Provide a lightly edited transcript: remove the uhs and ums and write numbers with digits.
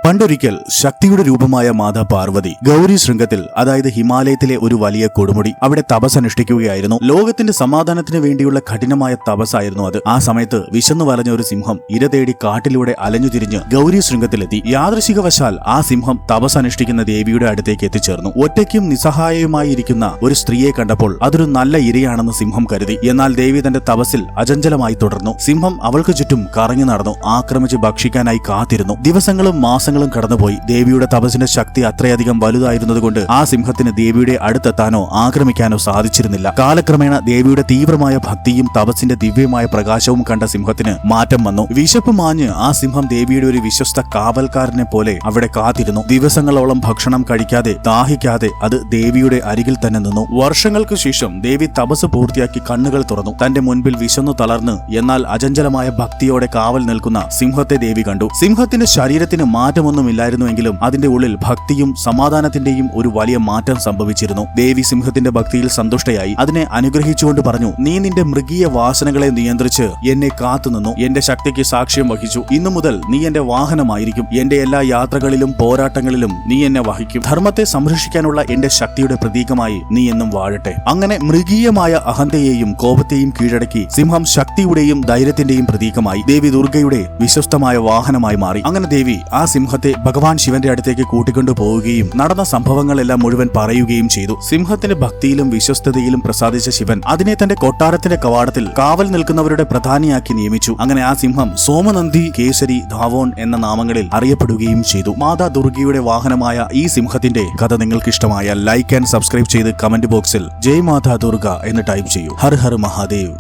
പണ്ടൊരിക്കൽ ശക്തിയുടെ രൂപമായ മാതാ പാർവതി ഗൗരി ശൃംഗത്തിൽ, അതായത് ഹിമാലയത്തിലെ ഒരു വലിയ കൊടുമുടി, അവിടെ തപസ് അനുഷ്ഠിക്കുകയായിരുന്നു. ലോകത്തിന്റെ സമാധാനത്തിന് വേണ്ടിയുള്ള കഠിനമായ തപസ്സായിരുന്നു അത്. ആ സമയത്ത് വിശന്നു വലഞ്ഞ ഒരു സിംഹം ഇര തേടി കാട്ടിലൂടെ അലഞ്ഞുതിരിഞ്ഞ് ഗൗരി ശൃംഗത്തിലെത്തി. യാദൃശികവശാൽ ആ സിംഹം തപസ് അനുഷ്ഠിക്കുന്ന ദേവിയുടെ അടുത്തേക്ക് എത്തിച്ചേർന്നു. ഒറ്റയ്ക്കും നിസ്സഹായവുമായി ഇരിക്കുന്ന ഒരു സ്ത്രീയെ കണ്ടപ്പോൾ അതൊരു നല്ല ഇരയാണെന്ന് സിംഹം കരുതി. എന്നാൽ ദേവി തന്റെ തപസ്സിൽ അചഞ്ചലമായി തുടർന്നു. സിംഹം അവൾക്ക് ചുറ്റും കറങ്ങി നടന്നു, ആക്രമിച്ച് ഭക്ഷിക്കാനായി കാത്തിരുന്നു. ദിവസങ്ങളും മാസങ്ങളും കടന്നുപോയി. ദേവിയുടെ തപസ്സിന്റെ ശക്തി അത്രയധികം വലുതായിരുന്നതുകൊണ്ട് ആ സിംഹത്തിന് ദേവിയുടെ അടുത്തെത്താനോ ആക്രമിക്കാനോ സാധിച്ചിരുന്നില്ല. കാലക്രമേണ ദേവിയുടെ തീവ്രമായ ഭക്തിയും തപസ്സിന്റെ ദിവ്യമായ പ്രകാശവും കണ്ട സിംഹത്തിന് മാറ്റം വന്നു. വിശപ്പ് മാഞ്ഞ് ആ സിംഹം ദേവിയുടെ ഒരു വിശ്വസ്ത കാവൽക്കാരനെ പോലെ അവിടെ കാത്തിരുന്നു. ദിവസങ്ങളോളം ഭക്ഷണം കഴിക്കാതെ, ദാഹിക്കാതെ അത് ദേവിയുടെ അരികിൽ തന്നെ നിന്നു. വർഷങ്ങൾക്ക് ശേഷം ദേവി തപസ് പൂർത്തിയാക്കി കണ്ണുകൾ തുറന്നു. തന്റെ മുൻപിൽ വിശന്നു തളർന്ന് എന്നാൽ അചഞ്ചലമായ ഭക്തിയോടെ കാവൽ നിൽക്കുന്ന സിംഹത്തെ ദേവി കണ്ടു. സിംഹത്തിന്റെ ശരീരത്തിന് മാറ്റമൊന്നുമില്ലായിരുന്നുവെങ്കിലും അതിന്റെ ഉള്ളിൽ ഭക്തിയും സമാധാനത്തിന്റെയും ഒരു വലിയ മാറ്റം സംഭവിച്ചിരുന്നു. ദേവി സിംഹത്തിന്റെ ഭക്തിയിൽ സന്തുഷ്ടയായി അതിനെ അനുഗ്രഹിച്ചുകൊണ്ട് പറഞ്ഞു, നീ നിന്റെ മൃഗീയ വാസനകളെ നിയന്ത്രിച്ച് എന്നെ കാത്തുനിന്നു, എന്റെ ശക്തിക്ക് സാക്ഷ്യം വഹിച്ചു. ഇന്നു മുതൽ നീ എന്റെ വാഹനമായിരിക്കും. എന്റെ എല്ലാ യാത്രകളിലും പോരാട്ടങ്ങളിലും നീ എന്നെ വഹിക്കും. ധർമ്മത്തെ സംരക്ഷിക്കാനുള്ള എന്റെ ശക്തിയുടെ പ്രതീകമായി നീ എന്നും വാഴട്ടെ. അങ്ങനെ മൃഗീയമായ അഹന്തയെയും കോപത്തെയും കീഴടക്കി സിംഹം ശക്തിയുടെയും ധൈര്യത്തിന്റെയും പ്രതീകമായി. ദേവി ദുർഗയുടെ വിശ്വസ്തമായ വാഹനമായി മാറി. അങ്ങനെ ദേവി ആ സിംഹത്തെ ഭഗവാൻ ശിവന്റെ അടുത്തേക്ക് കൂട്ടിക്കൊണ്ടു പോവുകയും നടന്ന സംഭവങ്ങളെല്ലാം മുഴുവൻ പറയുകയും ചെയ്തു. സിംഹത്തിന്റെ ഭക്തിയിലും വിശ്വസ്തതയിലും പ്രസാദിച്ച ശിവൻ അതിനെ തന്റെ കൊട്ടാരത്തിന്റെ കവാടത്തിൽ കാവൽ നിൽക്കുന്നവരുടെ പ്രധാനിയാക്കി നിയമിച്ചു. അങ്ങനെ ആ സിംഹം സോമനന്ദി, കേസരി, ധാവോൺ എന്ന നാമങ്ങളിൽ അറിയപ്പെടുകയും ചെയ്തു. മാതാ ദുർഗയുടെ വാഹനമായ ഈ സിംഹത്തിന്റെ കഥ നിങ്ങൾക്ക് ഇഷ്ടമായാൽ ലൈക്ക് ആൻഡ് സബ്സ്ക്രൈബ് ചെയ്ത് കമന്റ് ബോക്സിൽ ജയ് മാതാ ദുർഗ എന്ന് ടൈപ്പ് ചെയ്യൂ. ഹർ ഹർ മഹാദേവ്.